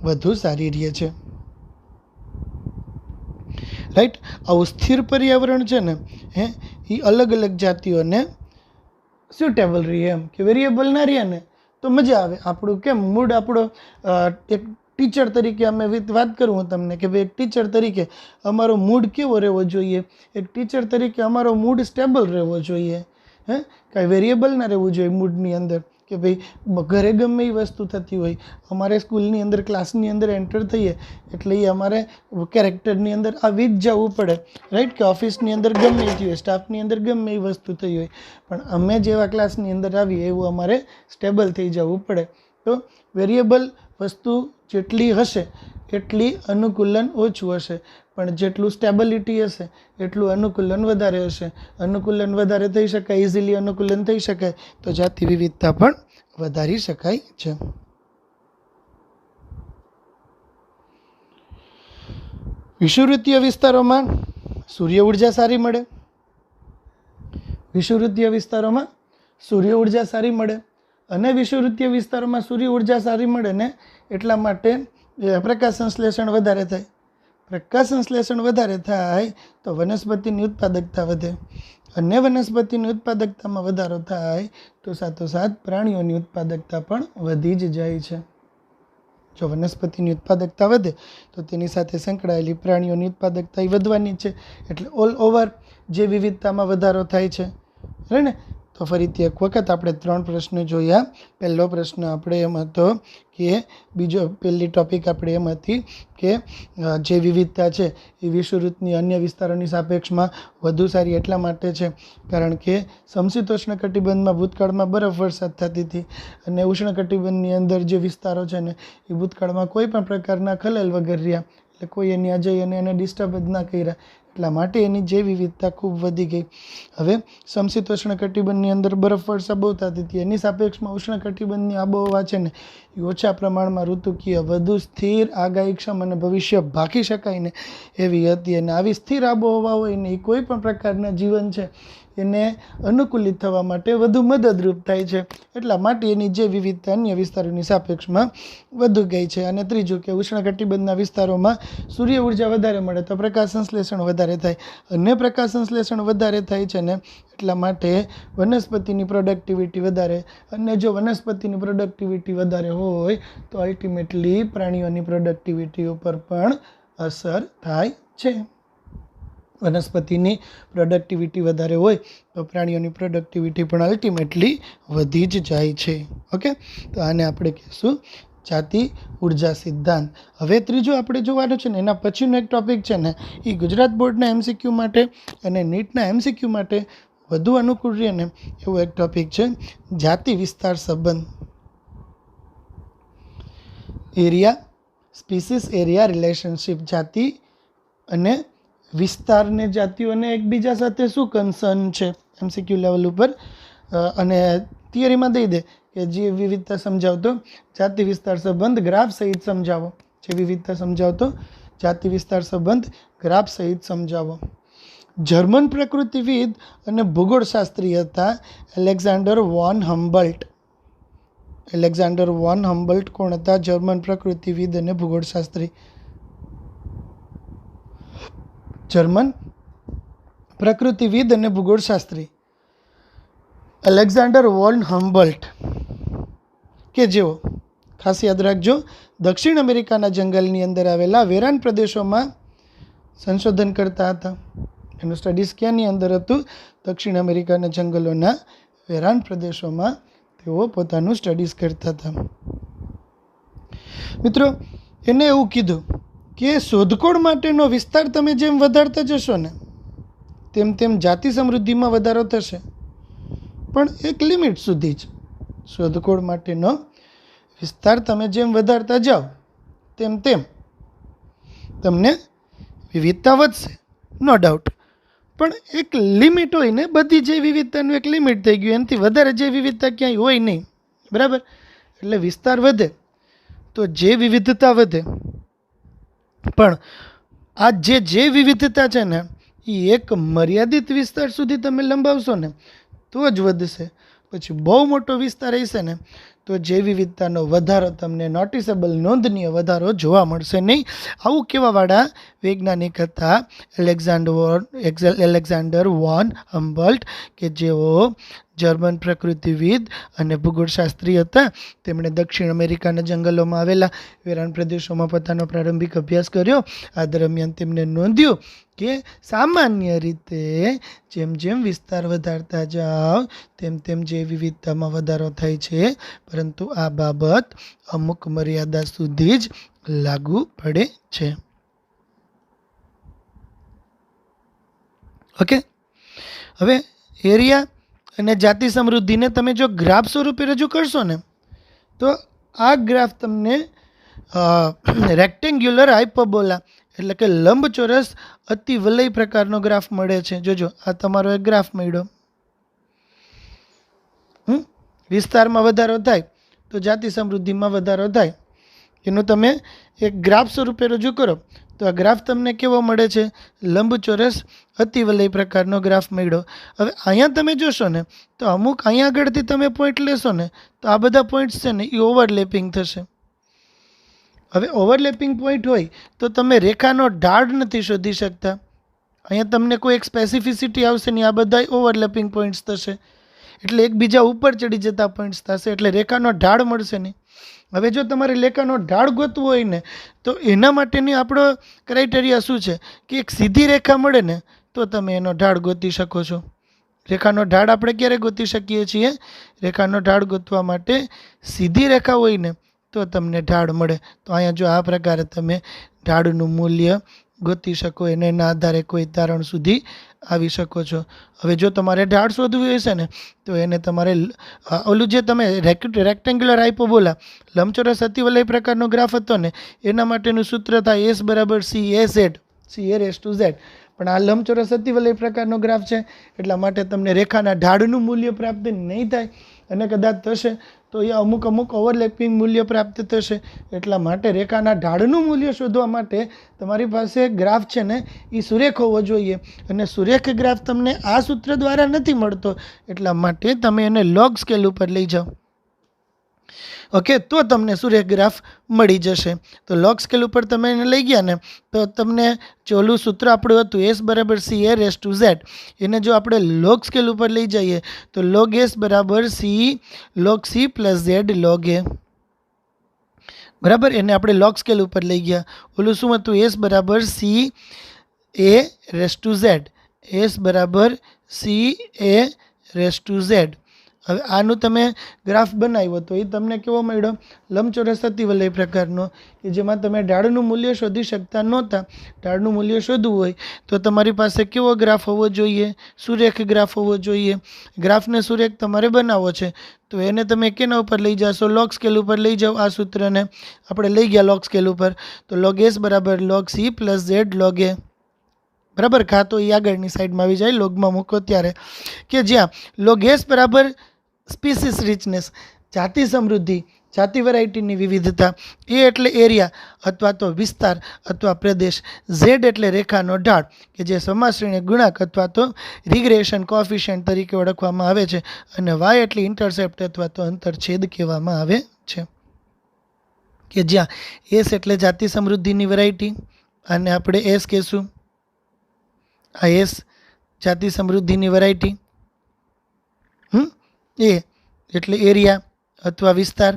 A: વધુ સારી રહે છે. રાઈટ. આવું સ્થિર પર્યાવરણ છે ને એ અલગ અલગ જાતિઓને સ્યુટેબલ રહે, એમ કે વેરિયેબલ ના રહે ને તો મજા આવે. આપણું કેમ મૂડ, આપણો એક ટીચર તરીકે અમે વાત કરું હું તમને કે ભાઈ એક ટીચર તરીકે અમારો મૂડ કેવો રહેવો જોઈએ? એક ટીચર તરીકે અમારો મૂડ સ્ટેબલ રહેવો જોઈએ. કાંઈ વેરિયેબલ ના રહેવું જોઈએ મૂડની અંદર કે ભાઈ ઘરે ગમે એ વસ્તુ થતી હોય, અમારે સ્કૂલની અંદર ક્લાસની અંદર એન્ટર થઈએ એટલે એ અમારે કેરેક્ટરની અંદર આવી જ જવું પડે. રાઈટ. કે ઓફિસની અંદર ગમે એ થયું હોય, સ્ટાફની અંદર ગમે એ વસ્તુ થઈ હોય, પણ અમે જેવા ક્લાસની અંદર આવીએ એવું અમારે સ્ટેબલ થઈ જવું પડે. તો વેરિયેબલ વસ્તુ જેટલી હશે એટલી અનુકૂલન ઓછું હશે, પણ જેટલું સ્ટેબિલિટી હશે એટલું અનુકૂલન વધારે હશે. અનુકૂલન વધારે થઈ શકાય, ઇઝીલી અનુકૂલન થઈ શકાય તો જાતિ વિવિધતા પણ વધારી શકાય છે. વિષુવવૃત્તીય વિસ્તારોમાં સૂર્ય ઉર્જા સારી મળે. વિષુવવૃત્તીય વિસ્તારોમાં સૂર્ય ઉર્જા સારી મળે, અને વિષુવવૃત્તીય વિસ્તારોમાં સૂર્ય ઉર્જા સારી મળે ને એટલા માટે પ્રકાશ સંશ્લેષણ વધારે થાય. પ્રકાશ સંશ્લેષણ વધારે થાય તો વનસ્પતિની ઉત્પાદકતા વધે, અને વનસ્પતિની ઉત્પાદકતામાં વધારો થાય તો સાથોસાથ પ્રાણીઓની ઉત્પાદકતા પણ વધી જ જાય છે. જો વનસ્પતિની ઉત્પાદકતા વધે તો તેની સાથે સંકળાયેલી પ્રાણીઓની ઉત્પાદકતા એ વધવાની છે. એટલે ઓલ ઓવર જે વિવિધતામાં વધારો થાય છે, ને તો ફરીથી એક વખત આપણે 3 પ્રશ્નો જોયા. પહેલો પ્રશ્ન આપણે એમ હતો કે પહેલી ટોપિક આપણે એમ હતી કે જે વિવિધતા છે એ વિષુવવૃત્તની અન્ય વિસ્તારોની સાપેક્ષમાં વધુ સારી એટલા માટે છે કારણ કે સમશીતોષ્ણ કટિબંધમાં ભૂતકાળમાં બરફ વરસાદ થતી હતી અને ઉષ્ણકટિબંધની અંદર જે વિસ્તારો છે ને એ ભૂતકાળમાં કોઈ પણ પ્રકારના ખલેલ વગર રહ્યા, એટલે કોઈ એની અજય અને એને ડિસ્ટર્બ જ ના કર્યા, એટલા માટે એની જે વિવિધતા ખૂબ વધી ગઈ. હવે સમશીતોષ્ણ કટિબંધની અંદર બરફ વર્ષા બહુ થતી હતી, એની સાપેક્ષમાં ઉષ્ણકટિબંધની આબોહવા છે ને એ ઓછા પ્રમાણમાં ઋતુકીય, વધુ સ્થિર, આગાહીક્ષમ અને ભવિષ્ય ભાકી શકાય ને એવી હતી. અને આવી સ્થિર આબોહવા હોય ને એ કોઈ પણ પ્રકારના જીવન છે એને અનુકૂલિત થવા માટે વધુ મદદરૂપ થાય છે, એટલા માટે એની જે વિવિધતા અન્ય વિસ્તારોની સાપેક્ષમાં વધુ ગઈ છે. અને ત્રીજું કે ઉષ્ણકટિબંધના વિસ્તારોમાં સૂર્ય ઉર્જા વધારે મળે તો પ્રકાશ સંશ્લેષણ વધારે થાય, અને પ્રકાશ સંશ્લેષણ વધારે થાય છે ને એટલા માટે વનસ્પતિની પ્રોડક્ટિવિટી વધારે, અને જો વનસ્પતિની પ્રોડક્ટિવિટી વધારે હોય તો અલ્ટિમેટલી પ્રાણીઓની પ્રોડક્ટિવિટી ઉપર પણ અસર થાય છે. વનસ્પતિની પ્રોડક્ટિવિટી વધારે હોય તો પ્રાણીઓની પ્રોડક્ટિવિટી પણ અલ્ટિમેટલી વધી જ જાય છે. ઓકે, તો આને આપણે કહીશું જાતિ ઉર્જા સિદ્ધાંત. હવે ત્રીજો આપણે જોવાનું છે ને એના પછીનો એક ટોપિક છે ને એ ગુજરાત બોર્ડના MCQ માટે અને નીટના MCQ માટે વધુ અનુકૂળ રહે ને એવો એક ટોપિક છે જાતિ વિસ્તાર સંબંધ. Area species area relationship. જાતિ અને વિસ્તારને જાતિઓને એકબીજા સાથે શું કન્સર્ન છે MCQ લેવલ ઉપર, અને થિયરીમાં દઈ દે કે જે વિવિધતા સમજાવતો જાતિ વિસ્તાર સંબંધ ગ્રાફ સહિત સમજાવો. જે વિવિધતા સમજાવતો જાતિ વિસ્તાર સંબંધ ગ્રાફ સહિત સમજાવો. જર્મન પ્રકૃતિવિદ અને ભૂગોળશાસ્ત્રી હતા એલેક્ઝાન્ડર વોન હમ્બલ્ટ. એલેક્ઝાન્ડર વોન હમ્બલ્ટ કોણ હતા? જર્મન પ્રકૃતિવિદ અને ભૂગોળશાસ્ત્રી. જર્મન પ્રકૃતિવિદ અને ભૂગોળશાસ્ત્રી એલેક્ઝાન્ડર વોન હમ્બલ્ટ, કે જેઓ ખાસ યાદ રાખજો દક્ષિણ અમેરિકાના જંગલની અંદર આવેલા વેરાન પ્રદેશોમાં સંશોધન કરતા હતા. એનું સ્ટડીઝ ક્યાંની અંદર હતું? દક્ષિણ અમેરિકાના જંગલોના વેરાન પ્રદેશોમાં તેઓ પોતાનું સ્ટડીઝ કરતા હતા. મિત્રો, એને એવું કીધું કે શોધખોળ માટેનો વિસ્તાર તમે જેમ વધારતા જશો ને તેમ તેમ જાતિ સમૃદ્ધિમાં વધારો થશે, પણ એક લિમિટ સુધી જ. શોધખોળ માટેનો વિસ્તાર તમે જેમ વધારતા જાઓ તેમ તેમ તમને વિવિધતા વધશે, નો ડાઉટ, પણ એક લિમિટ હોય ને, બધી જે વિવિધતાનું એક લિમિટ થઈ ગયું, એનાથી વધારે જે વિવિધતા ક્યાંય હોય નહીં, બરાબર? એટલે વિસ્તાર વધે તો જે વિવિધતા વધે, પણ આ જે વિવિધતા છે ને એ એક મર્યાદિત વિસ્તાર સુધી તમે લંબાવશો ને તો જ વધશે. પછી બહુ મોટો વિસ્તાર હશે ને તો જે વિવિધતાનો વધારો તમને નોટિસેબલ નોંધનીય વધારો જોવા મળશે નહીં. આવું કહેવાવાળા વૈજ્ઞાનિક હતા એલેક્ઝાન્ડર વોન હમ્બલ્ટ, કે જેઓ જર્મન પ્રકૃતિવિદ અને ભૂગોળશાસ્ત્રી હતા. તેમણે દક્ષિણ અમેરિકાના જંગલોમાં આવેલા વેરાન પ્રદેશોમાં પોતાનો પ્રારંભિક અભ્યાસ કર્યો. આ દરમિયાન તેમને નોંધ્યું કે સામાન્ય રીતે જેમ જેમ વિસ્તાર વધારતા જાઓ તેમ તેમ જે વિવિધતામાં વધારો થાય છે, પરંતુ આ બાબત અમુક મર્યાદા સુધી જ લાગુ પડે છે. ઓકે, હવે એરિયા અને જાતિ સમૃદ્ધિને તમે જો ગ્રાફ સ્વરૂપે રજૂ કરશો ને તો આ ગ્રાફ તમને રેક્ટેન્ગ્યુલર હાઇપરબોલા એટલે કે લંબચોરસ અતિવલય પ્રકારનો ગ્રાફ મળે છે. જોજો, આ તમારો એક ગ્રાફ મળ્યો. વિસ્તારમાં વધારો થાય તો જાતિ સમૃદ્ધિમાં વધારો થાય, એનું તમે એક ગ્રાફ સ્વરૂપે રજૂ કરો તો આ ગ્રાફ તમને કેવો મળે છે? લંબચોરસ અતિવલય પ્રકારનો ગ્રાફ મળ્યો. હવે અહીંયા તમે જોશો ને તો અમુક અહીંયા આગળથી તમે પોઈન્ટ લેશો ને તો આ બધા પોઈન્ટ્સ છે ને એ ઓવરલેપિંગ થશે. હવે ઓવરલેપિંગ પોઈન્ટ હોય તો તમે રેખાનો ઢાળ નથી શોધી શકતા. અહીંયા તમને કોઈ એક સ્પેસિફિસિટી આવશે નહીં, આ બધા ઓવરલેપિંગ પોઈન્ટ્સ થશે, એટલે એકબીજા ઉપર ચડી જતા પોઈન્ટ્સ થશે, એટલે રેખાનો ઢાળ મળશે નહીં. હવે જો તમારે રેખાનો ઢાળ ગોતવો હોય ને તો એના માટેની આપણો ક્રાઇટેરિયા શું છે કે એક સીધી રેખા મળે ને તો તમે એનો ઢાળ ગોતી શકો છો. રેખાનો ઢાળ આપણે ક્યારે ગોતી શકીએ છીએ? રેખાનો ઢાળ ગોતવા માટે સીધી રેખા હોય ને તો તમને ઢાળ મળે. તો અહીંયા જો આ પ્રકારે તમે ઢાળનું મૂલ્ય ગોતી શકો, એના આધારે કોઈ તારણ સુધી આવી શકો છો. હવે જો તમારે ઢાળ શોધવું હશે ને તો એને તમારે ઓલું જે તમે રેક્ટેન્ગ્યુલર હાઇપોબોલા લંબચોરસ અતિવલય પ્રકારનો ગ્રાફ હતો ને એના માટેનું સૂત્ર થાય S બરાબર CA/Z. પણ આ લંબચોરસ અતિવલય પ્રકારનો ગ્રાફ છે એટલા માટે તમને રેખાના ઢાળનું મૂલ્ય પ્રાપ્ત નહીં થાય, અને કદાચ થશે તો એ અમુક ઓવરલેપિંગ મૂલ્ય પ્રાપ્ત થશે. એટલા માટે રેખાના ઢાળનું મૂલ્ય શોધવા માટે તમારી પાસે ગ્રાફ છે ને એ સુરેખ હોવો જોઈએ, અને સુરેખ ગ્રાફ તમને આ સૂત્ર દ્વારા નથી મળતો. એટલા માટે તમે એને લોગ સ્કેલ ઉપર લઈ જાઓ. ઓકે, તો તમને સુરેખ ગ્રાફ મળી જશે. તો લોગ સ્કેલ ઉપર તમે એને લઈ ગયા ને તો તમને ચોલું સૂત્ર આપણું હતું S બરાબર CA/Z, એને જો આપણે લોગ સ્કેલ ઉપર લઈ જઈએ તો log S બરાબર log C plus Z log A. બરાબર, એને આપણે લોગ સ્કેલ ઉપર લઈ ગયા. ઓલું શું હતું? S બરાબર CA/Z. S બરાબર CA/Z. હવે આનું તમે ગ્રાફ બનાવ્યો તો એ તમને કેવો મળ્યો? લંબચોરસ અતિવલય પ્રકારનો, કે જેમાં તમે ઢાળનું મૂલ્ય શોધી શકતા નહોતા. ઢાળનું મૂલ્ય શોધવું હોય તો તમારી પાસે કેવો ગ્રાફ હોવો જોઈએ? સુરેખ ગ્રાફ હોવો જોઈએ. ગ્રાફને સુરેખ તમારે બનાવવો છે તો એને તમે કેના ઉપર લઈ જશો? લોગ સ્કેલ ઉપર લઈ જાઓ. આ સૂત્રને આપણે લઈ ગયા લોગ સ્કેલ ઉપર તો log S બરાબર log C plus Z log A. બરાબર, કાં તો એ આગળની સાઈડમાં આવી જાય લોગમાં મૂકો ત્યારે, કે જ્યાં log S બરાબર સ્પીસીસ રિચનેસ, જાતિ સમૃદ્ધિ, જાતિ વેરાયટીની વિવિધતા, એ એટલે એરિયા અથવા તો વિસ્તાર અથવા પ્રદેશ, Z એટલે રેખાનો ઢાળ કે જે સમાશ્રેણી ગુણાંક અથવા તો રિગ્રેશન કોએફિશિયન્ટ તરીકે ઓળખવામાં આવે છે, અને Y એટલે ઇન્ટરસેપ્ટ અથવા તો અંતરછેદ કહેવામાં આવે છે, કે જ્યાં S એટલે જાતિ સમૃદ્ધિની વેરાયટી, અને આપણે S કહેશું. આ S જાતિ સમૃદ્ધિની વેરાયટી. એ એટલે એરિયા અથવા વિસ્તાર.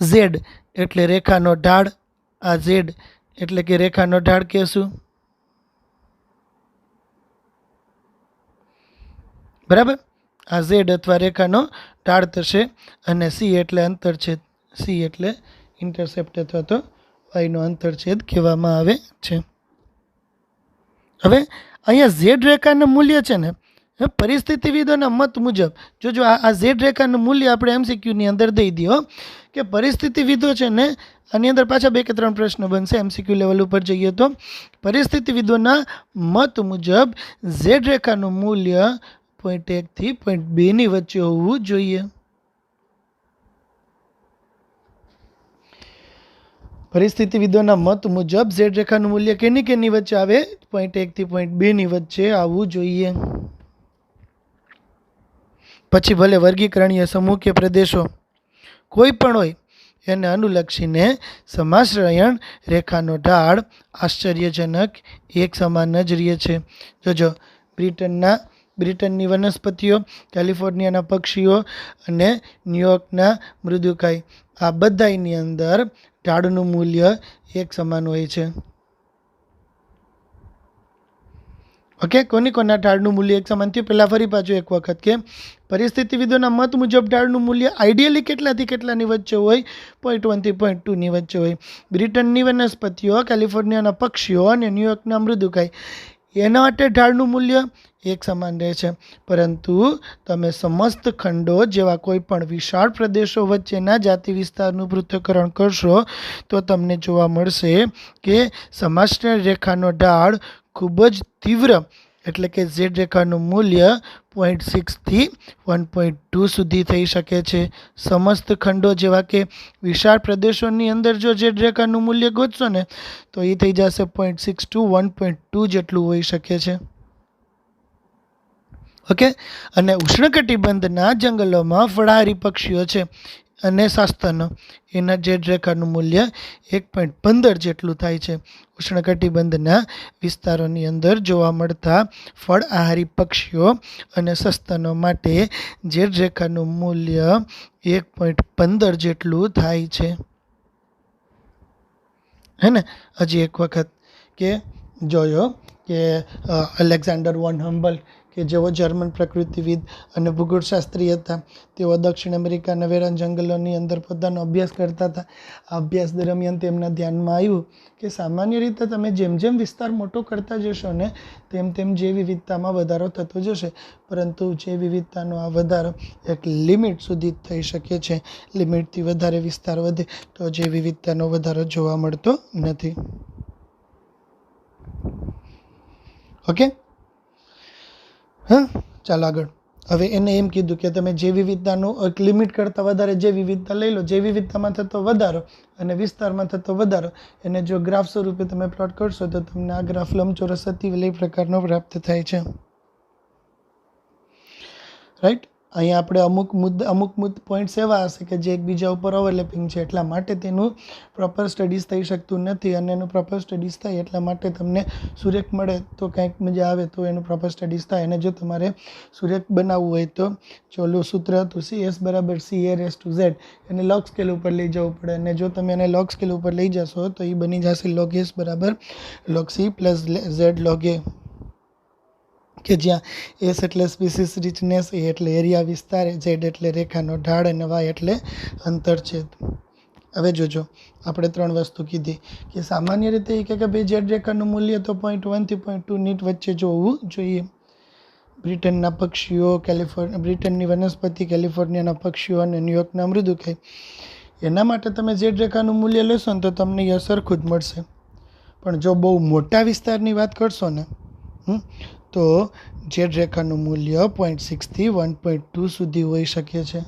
A: Z એટલે રેખાનો ઢાળ. આ Z એટલે કે રેખાનો ઢાળ કહેશું. બરાબર, આ Z અથવા રેખાનો ઢાળ થશે. અને C એટલે અંતરછેદ. C એટલે ઇન્ટરસેપ્ટ અથવા તો વાયનો અંતરછેદ કહેવામાં આવે છે. હવે અહીંયા Z રેખાનું મૂલ્ય છે ને પરિસ્થિતિવિદોના મત મુજબ જો આ Z રેખાનું મૂલ્ય આપણે MCQની અંદર દઈ દો કે પરિસ્થિતિવિદો છે ને આની અંદર પાછા 2 કે 3 પ્રશ્નો બનશે MCQ લેવલ ઉપર જઈએ તો. પરિસ્થિતિવિદોના મત મુજબ Z રેખાનું મૂલ્ય 0.1 થી 0.2 ની વચ્ચે હોવું જોઈએ. પરિસ્થિતિવિદોના મત મુજબ Z રેખાનું મૂલ્ય કેની વચ્ચે આવે? 0.1 થી 0.2 ની વચ્ચે આવવું જોઈએ. પછી ભલે વર્ગીકરણીય સમૂહ કે પ્રદેશો કોઈ પણ હોય એને અનુલક્ષીને સમાશ્રયણ રેખાનો ઢાળ આશ્ચર્યજનક એક સમાન જ રહે છે. જોજો, બ્રિટનની વનસ્પતિઓ, કેલિફોર્નિયાના પક્ષીઓ અને ન્યુયોર્કના મૃદુકાય, આ બધાની અંદર ઢાળનું મૂલ્ય એક સમાન હોય છે. ઓકે, કોના ઢાળનું મૂલ્ય એક સમાન થયું? પહેલાં ફરી પાછું એક વખત કે પરિસ્થિતિવિદોના મત મુજબ ઢાળનું મૂલ્ય આઈડિયલી કેટલાથી કેટલાની વચ્ચે હોય? 0.1 થી 0.2 ની વચ્ચે હોય. બ્રિટનની વનસ્પતિઓ, કેલિફોર્નિયાના પક્ષીઓ અને ન્યુયોર્કના મૃદુકાય, એના માટે ઢાળનું મૂલ્ય એક સમાન રહે છે. પરંતુ તમે સમસ્ત ખંડો જેવા કોઈ પણ વિશાળ પ્રદેશો વચ્ચેના જાતિ વિસ્તારનું પૃથ્થકરણ કરશો તો તમને જોવા મળશે કે સમાશ્રય રેખાનો ઢાળ ખૂબ જ તીવ્ર એટલે કે Z રેખાનું મૂલ્ય 0.6 થી 1.2 સુધી થઈ શકે છે. સમસ્ત ખંડો જેવા કે વિશાળ પ્રદેશોની અંદર જો Z રેખાનું મૂલ્ય ગોતશો ને તો એ થઈ જશે 0.6 to 1.2 જેટલું હોઈ શકે છે. ઓકે, અને ઉષ્ણકટિબંધના જંગલોમાં ફળાહારી પક્ષીઓ છે અને સસ્તનો, એના Z રેખાનું મૂલ્ય 1.15 જેટલું થાય છે. ઉષ્ણકટિબંધના વિસ્તારોની અંદર જોવા મળતા ફળ આહારી પક્ષીઓ અને સસ્તનો માટે Z રેખાનું મૂલ્ય 1.15 જેટલું થાય છે. હે ને? હજી એક વખત કે જોયો કે અલેક્ઝાન્ડર વોન હમ્બલ કે જેઓ જર્મન પ્રકૃતિવિદ અને ભૂગોળશાસ્ત્રી હતા. તેઓ દક્ષિણ અમેરિકાના વેરાન જંગલોની અંદર પોતાનો અભ્યાસ કરતા હતા. આ અભ્યાસ દરમિયાન તેમના ધ્યાનમાં આવ્યું કે સામાન્ય રીતે તમે જેમ જેમ વિસ્તાર મોટો કરતા જશો ને તેમ તેમ જૈવ વિવિધતામાં વધારો થતો જશે, પરંતુ જૈવ વિવિધતાનો આ વધારો એક લિમિટ સુધી થઈ શકે છે. લિમિટથી વધારે વિસ્તાર વધે તો જૈવ વિવિધતાનો વધારો જોવા મળતો નથી. ઓકે, હા, ચાલો આગળ. હવે એને એમ કીધું કે તમે જૈવ વિવિધતાનું એક લિમિટ કરતાં વધારે જૈવ વિવિધતા લઈ લો. જૈવ વિવિધતામાં થતો વધારો અને વિસ્તારમાં થતો વધારો એને જો ગ્રાફ સ્વરૂપે તમે પ્લોટ કરશો તો તમને આ ગ્રાફ લંબચોરસ અતિવલય પ્રકારનો પ્રાપ્ત થાય છે. રાઈટ, અહીંયા આપણે અમુક પોઈન્ટ્સ એવા હશે કે જે એકબીજા ઉપર ઓવરલેપિંગ છે, એટલા માટે તેનું પ્રોપર સ્ટડીઝ થઈ શકતું નથી. અને એનું પ્રોપર સ્ટડીઝ થાય એટલા માટે તમને સુરેખ મળે તો કંઈક મજા આવે તો એનું પ્રોપર સ્ટડીઝ થાય. અને જો તમારે સુરેખ બનાવવું હોય તો ચોલું સૂત્ર હતું CS બરાબર CA⁻Z, એને લોગ સ્કેલ ઉપર લઈ જવું પડે. અને જો તમે એને લોગ સ્કેલ ઉપર લઈ જશો તો એ બની જશે log S બરાબર log C plus Z log A, કે જ્યાં S એટલે સ્પીસીસ રિચનેસ, A એટલે એરિયા વિસ્તાર, Z એટલે રેખાનો ઢાળ અને Y એટલે અંતરછેદ. હવે જોજો, આપણે 3 વસ્તુ કીધી કે સામાન્ય રીતે એ કે ભાઈ Z રેખાનું મૂલ્ય તો 0.1 થી 0.2 ની વચ્ચે જોવું જોઈએ. બ્રિટનના પક્ષીઓ, બ્રિટનની વનસ્પતિ, કેલિફોર્નિયાના પક્ષીઓ અને ન્યુયોર્કના મૃદુકાય, એના માટે તમે Z રેખાનું મૂલ્ય લેશો ને તો તમને એ સરખું જ મળશે. પણ જો બહુ મોટા વિસ્તારની વાત કરશો ને તો Z રેખાનું મૂલ્ય 0.6 થી 1.2 સુધી હોઈ શકે છે.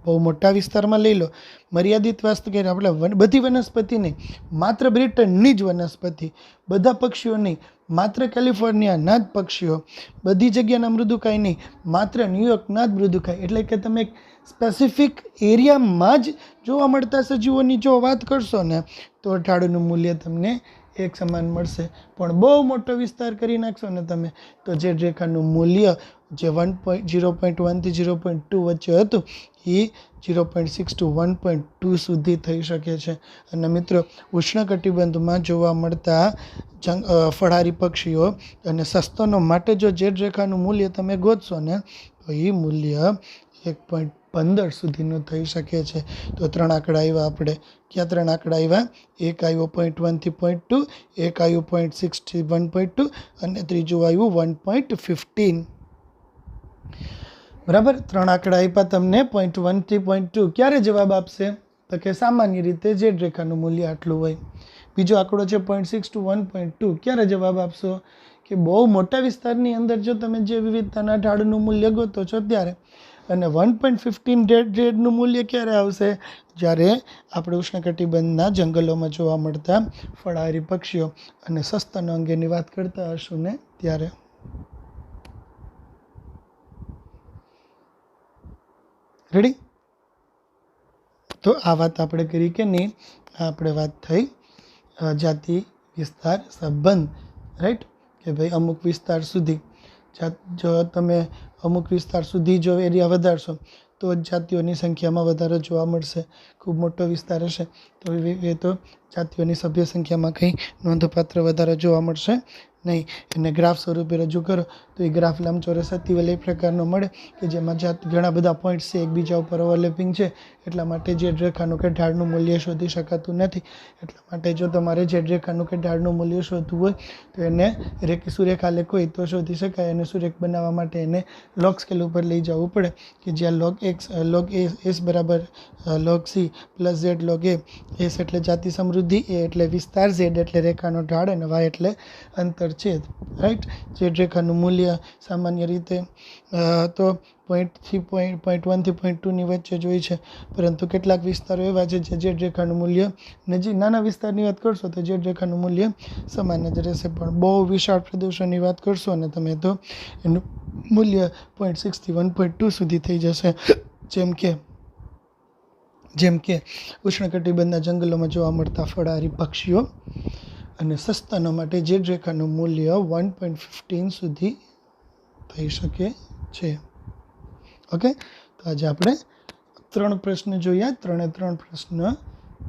A: બહુ મોટા વિસ્તારમાં લઈ લો. મર્યાદિત વાસ્તુ કે આપણે બધી વનસ્પતિ નહીં, માત્ર બ્રિટનની જ વનસ્પતિ, બધા પક્ષીઓ નહીં, માત્ર કેલિફોર્નિયાના જ પક્ષીઓ, બધી જગ્યાના મૃદુકાય નહીં, માત્ર ન્યુયોર્કના જ મૃદુકાય. એટલે કે તમે સ્પેસિફિક એરિયામાં જ જોવા મળતા સજીવોની જો વાત કરશો ને તો ઢાળનું મૂલ્ય તમને એક સમાન મળશે. પણ બહુ મોટો વિસ્તાર કરી નાખશો ને તમે તો Z રેખાનું મૂલ્ય જે 0.1 થી 0.2 વચ્ચે હતું એ 0.6 to 1.2 સુધી થઈ શકે છે. અને મિત્રો, ઉષ્ણકટિબંધમાં જોવા મળતા ફળારી પક્ષીઓ અને સસ્તનો માટે જો Z રેખાનું મૂલ્ય તમે ગોતશો ને તો એ મૂલ્ય 1.15 સુધીનું થઈ શકે છે. તો 3 આંકડા આવ્યા આપણે. ક્યાં 3 આંકડા આવ્યા? એક આવ્યો 0.1 થી 0.2, એક આવ્યું 0.6 થી 1.2 અને ત્રીજું આવ્યું 1.15. બરાબર, 3 આંકડા આપ્યા તમને 0.1 થી 0.2. ક્યારે જવાબ આપશે? તો કે સામાન્ય રીતે Z રેખાનું મૂલ્ય આટલું હોય. બીજો આંકડો છે 0.6 to 1.2. ક્યારે જવાબ આપશો? કે બહુ મોટા વિસ્તારની અંદર જો તમે જે વિવિધતાના ઢાળનું મૂલ્ય ગોતો છો ત્યારે. અને 1.15 Z મૂલ્ય ક્યારે આવશે? જ્યારે આપણે ઉષ્ણકટિબંધના જંગલોમાં જોવા મળતા ફળારી પક્ષીઓ અને સસ્તન અંગેની વાત કરતા હશું ને ત્યારે. રેડી? તો આ વાત આપણે કરી કે નહીં, આપણે વાત થઈ જાતિ વિસ્તાર સંબંધ. રાઈટ, કે ભાઈ અમુક વિસ્તાર સુધી જો તમે અમુક વિસ્તાર સુધી જો એરિયા વધારશો તો જ જાતિઓની સંખ્યામાં વધારો જોવા મળશે. ખૂબ મોટો વિસ્તાર હશે તો એ તો જાતિઓની સભ્ય સંખ્યામાં કંઈ નોંધપાત્ર વધારો જોવા મળશે નહીં. એને ગ્રાફ સ્વરૂપે રજૂ કરો તો એ ગ્રાફ લંબચોરસ અતિવલય પ્રકારનો મળે કે જેમાં ઘણા બધા પોઈન્ટ્સ છે, એકબીજા ઉપર ઓવરલેપિંગ છે. એટલા માટે Z રેખાનું કે ઢાળનું મૂલ્ય શોધી શકાતું નથી. એટલા માટે જો તમારે Z રેખાનું કે ઢાળનું મૂલ્ય શોધવું હોય તો એને સુરેખાલેખ હોય તો શોધી શકાય. અને સુરેખ બનાવવા માટે એને લોગ સ્કેલ ઉપર લઈ જવું પડે કે જ્યાં log S બરાબર log C plus Z log A. S એટલે જાતિ સમૃદ્ધિ, A એટલે વિસ્તાર, Z એટલે રેખાનો ઢાળ અને Y એટલે અંતરછેદ. રાઈટ, Z રેખાનું મૂલ્ય સામાન્ય રીતે તો 0.1 થી 0.2 ની વચ્ચે જ હોય છે, પરંતુ કેટલાક વિસ્તારો એવા છે જે Z રેખાનું મૂલ્ય નજીક નાના વિસ્તારની વાત કરશો તો Z રેખાનું મૂલ્ય સમાન જ રહેશે. પણ બહુ વિશાળ પ્રદેશોની વાત કરશો ને તમે તો એનું મૂલ્ય 0.6 થી 1.2 સુધી થઈ જશે. જેમ કે ઉષ્ણકટિબંધના જંગલોમાં જોવા મળતા ફળારી પક્ષીઓ અને સસ્તનો માટે Z રેખાનું મૂલ્ય 1.15 સુધી થઈ શકે છે. ઓકે, તો આજે આપણે 3 પ્રશ્ન જોયા. 3 પ્રશ્ન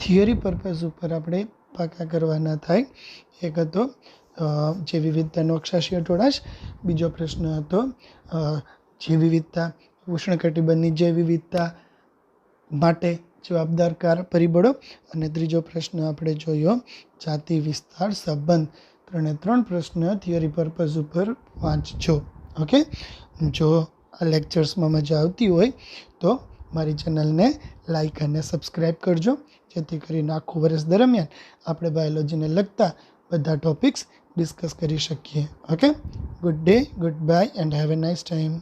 A: થિયરી પર્પઝ ઉપર આપણે પાકા કરવાના થાય. એક હતો જે વિવિધતાનો અક્ષાંશીય ઢોળાશ. બીજો પ્રશ્ન હતો જે વિવિધતા ઉષ્ણકટિબંધની જે વિવિધતા માટે જવાબદાર પરિબળો. અને ત્રીજો પ્રશ્ન આપણે જોયો જાતિ વિસ્તાર સંબંધ. 3 પ્રશ્ન થિયરી પર્પઝ ઉપર વાંચજો. ઓકે, જો આ લેક્ચર્સમાં મજા આવતી હોય તો મારી ચેનલને લાઈક અને સબસ્ક્રાઈબ કરજો, જેથી કરીને આખું વર્ષ દરમિયાન આપણે બાયોલોજીને લગતા બધા ટોપિક્સ ડિસ્કસ કરી શકીએ. Okay, good day, good bye and have a nice time.